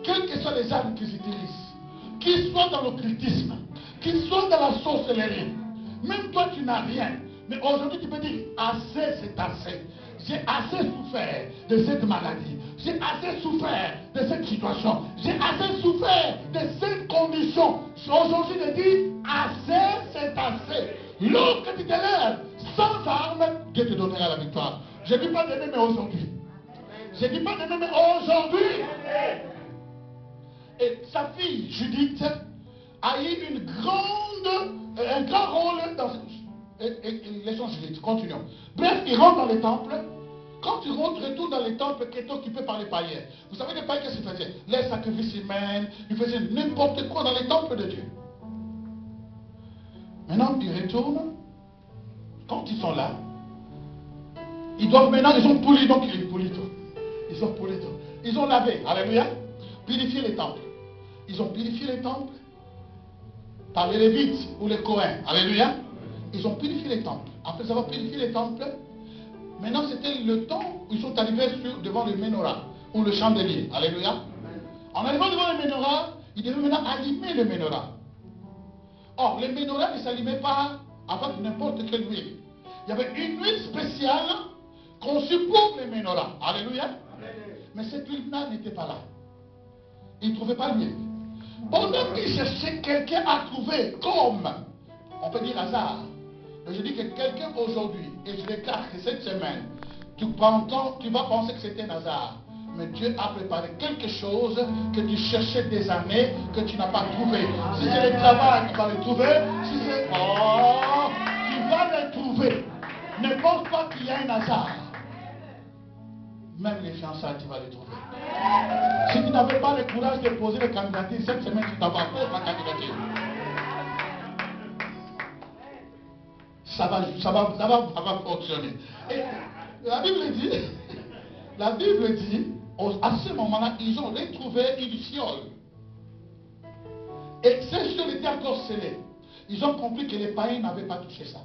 A: Quelles que soient les armes qu'ils utilisent, qu'ils soient dans l'occultisme, qu'ils soient dans la sorcellerie, même toi tu n'as rien. Mais aujourd'hui tu peux dire, assez c'est assez. J'ai assez souffert de cette maladie. J'ai assez souffert de cette situation. J'ai assez souffert de cette condition. Aujourd'hui je dis, assez c'est assez. Lorsque tu te lèves sans armes, Dieu te donnera la victoire. Je ne dis pas demain mais aujourd'hui. Je ne dis pas demain mais aujourd'hui. Et sa fille Judith a eu un grand rôle dans laissons Judith, continuons. Bref, il rentre dans les temples. Quand tu rentres, retourne dans les temples qui étaient occupés par les païens. Vous savez les païens qu'est-ce qu'ils faisaient? Les sacrifices humains, ils faisaient n'importe quoi dans les temples de Dieu. Maintenant, ils retournent. Quand ils sont là, ils doivent maintenant, ils ont poli, donc ils polissent tout. Ils ont poli tout. Ils ont lavé, alléluia, purifié les temples. Ils ont purifié les temples par les Lévites ou les Cohens, alléluia. Ils ont purifié les temples. Après avoir purifié les temples, maintenant c'était le temps où ils sont arrivés devant le menorah ou le chandelier, alléluia. En arrivant devant le menorah, ils devaient maintenant allumer le menorah. Or, le menorah ne s'allumait pas avec n'importe quelle huile. Il y avait une huile spéciale conçue pour les menorahs. Alléluia. Mais cette huile-là n'était pas là. Ils ne trouvaient pas l'huile. Pendant qu'ils cherchaient quelqu'un à trouver comme, on peut dire hasard. Mais je dis que quelqu'un aujourd'hui, et je déclare que cette semaine, tu vas penser que c'était un hasard. Mais Dieu a préparé quelque chose que tu cherchais des années, que tu n'as pas trouvé. Si c'est le travail, tu vas le trouver. Si c'est... Oh, tu vas le trouver. Ne pense pas qu'il y a un hasard. Même les fiançailles, tu vas les trouver. Si tu n'avais pas le courage de poser le candidature, cette semaine, tu t'en vas pour la candidature. Ça va fonctionner. Et la Bible dit, à ce moment-là, ils ont retrouvé une fiole. Et cette fiole était encore scellée. Ils ont compris que les païens n'avaient pas touché ça.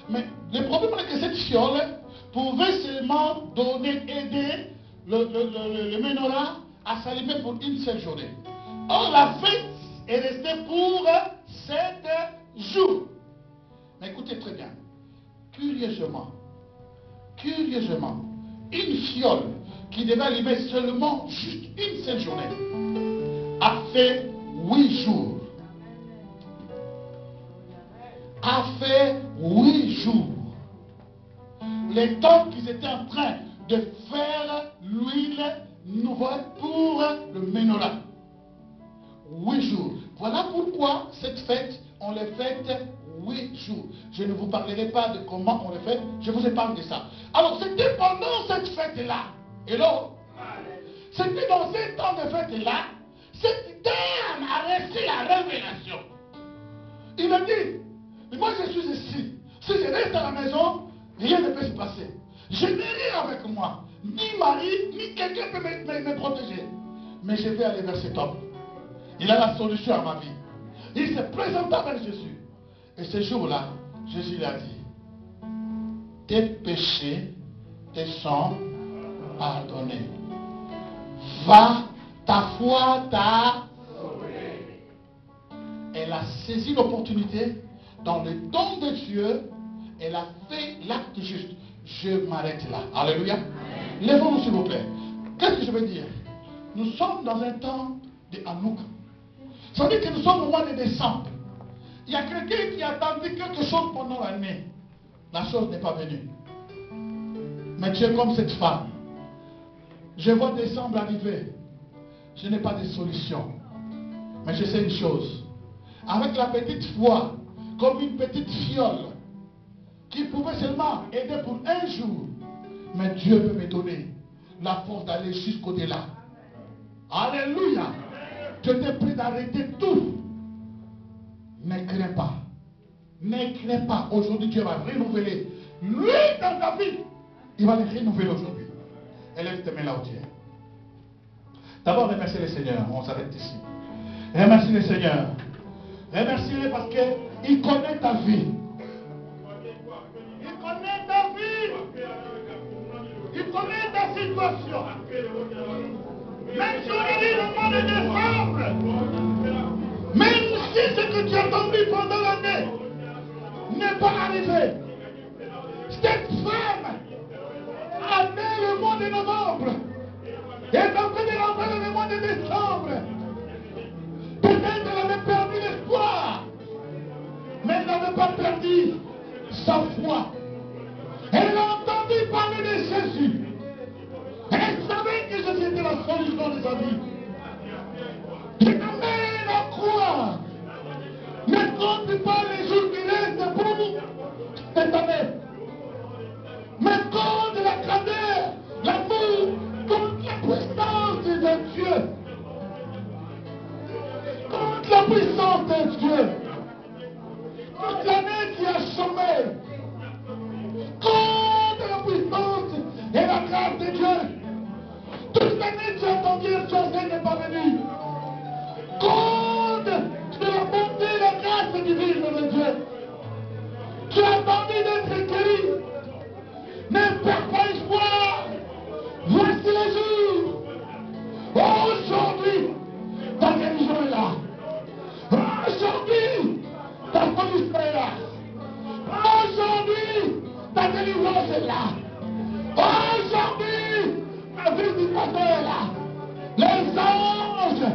A: Mais le problème est que cette fiole pouvait seulement aider le menorah à s'allumer pour une seule journée. Or, la fête est restée pour 7 jours. Mais écoutez très bien. Curieusement, une fiole qui devait allumer seulement juste une seule journée a fait 8 jours. A fait 8 jours. Les temps qu'ils étaient en train de faire l'huile nouvelle pour le menorah. 8 jours. Voilà pourquoi cette fête, on les fête 8 jours. Je ne vous parlerai pas de comment on le fait, je vous épargne de ça. Alors c'était pendant cette fête-là, et là, c'était dans ce temps de fête-là, cet homme a reçu la révélation. Il a dit, moi je suis ici, si je reste à la maison, rien ne peut se passer. Je n'ai rien avec moi, ni mari, ni quelqu'un peut me protéger. Mais je vais aller vers cet homme. Il a la solution à ma vie. Il se présenta vers Jésus. Et ce jour-là, Jésus lui a dit, tes péchés te sont pardonnés. Va, ta foi t'a sauvé. Elle a saisi l'opportunité dans le don de Dieu. Elle a fait l'acte juste. Je m'arrête là. Alléluia. Lèvons-nous s'il vous plaît. Qu'est-ce que je veux dire? Nous sommes dans un temps de Hanouka. Ça veut dire que nous sommes au mois de décembre. Il y a quelqu'un qui a attendu quelque chose pendant l'année. La chose n'est pas venue. Mais tu es comme cette femme. Je vois décembre arriver. Je n'ai pas de solution. Mais je sais une chose. Avec la petite foi, comme une petite fiole, qui pouvait seulement aider pour un jour. Mais Dieu peut me donner la force d'aller jusqu'au-delà. Alléluia. Tu étais prêt d'arrêter tout. Ne crains pas. Ne crains pas. Aujourd'hui, Dieu va renouveler. Lui, dans ta vie, il va le renouveler aujourd'hui. Élève tes mains là où tu es. D'abord, remercie le Seigneur. On s'arrête ici. Remercie le Seigneur. Remercie-le parce qu'il connaît ta vie. Il connaît ta vie. Il connaît ta situation. Même si on a dit le mois de décembre, même si ce que tu as entendu pendant l'année n'est pas arrivé, cette femme a né le mois de novembre et est en train de rentrer le mois de décembre. Peut-être qu'elle avait perdu l'espoir, mais elle n'avait pas perdu sa foi. Elle a entendu parler de Jésus. Elle savait que Jésus était la solution de sa vie. Tu t'amènes à croire. Ne compte pas les jours qui restent pour nous cette année. Mais compte la grandeur, l'amour, compte la puissance de Dieu. Compte la puissance de Dieu. Toute l'année qui a chômé. Compte la puissance et la grâce de Dieu. Toute l'année tu as entendu le Dieu n'est pas venu. Compte de la bonté et la grâce divine de Dieu. Tu as entendu d'être guéri. Ne perds pas espoir. Voici le jour. Aujourd'hui, ta guérison est là. Aujourd'hui, ta solution est là. Aujourd'hui, ta délivrance est là. Aujourd'hui, ta visitation est là. Les anges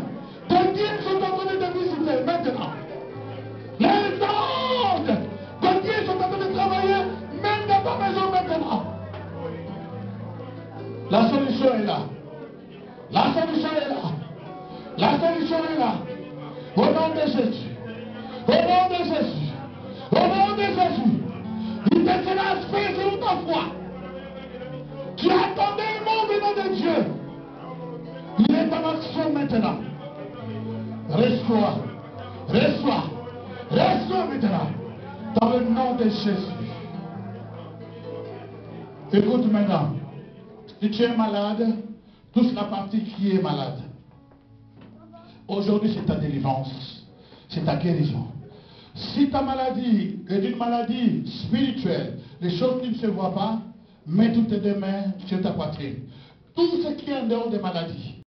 A: de Dieu sont en train de te visiter maintenant. Les anges de Dieu sont en train de travailler même dans ta maison maintenant. La solution est là. La solution est là. La solution est là. Au nom de Jésus. Au nom de Jésus. Au nom de Jésus. Il te sera fait sur ta foi. Tu attendais le monde au nom de Dieu. Il est en action maintenant. Reçois. Reçois. Reçois maintenant. Dans le nom de Jésus. Écoute maintenant. Si tu es malade, touche la partie qui est malade. Aujourd'hui, c'est ta délivrance. C'est ta guérison. Si ta maladie est une maladie spirituelle, les choses qui ne se voient pas, mets toutes tes deux mains sur ta poitrine. Tout ce qui est en dehors des maladies,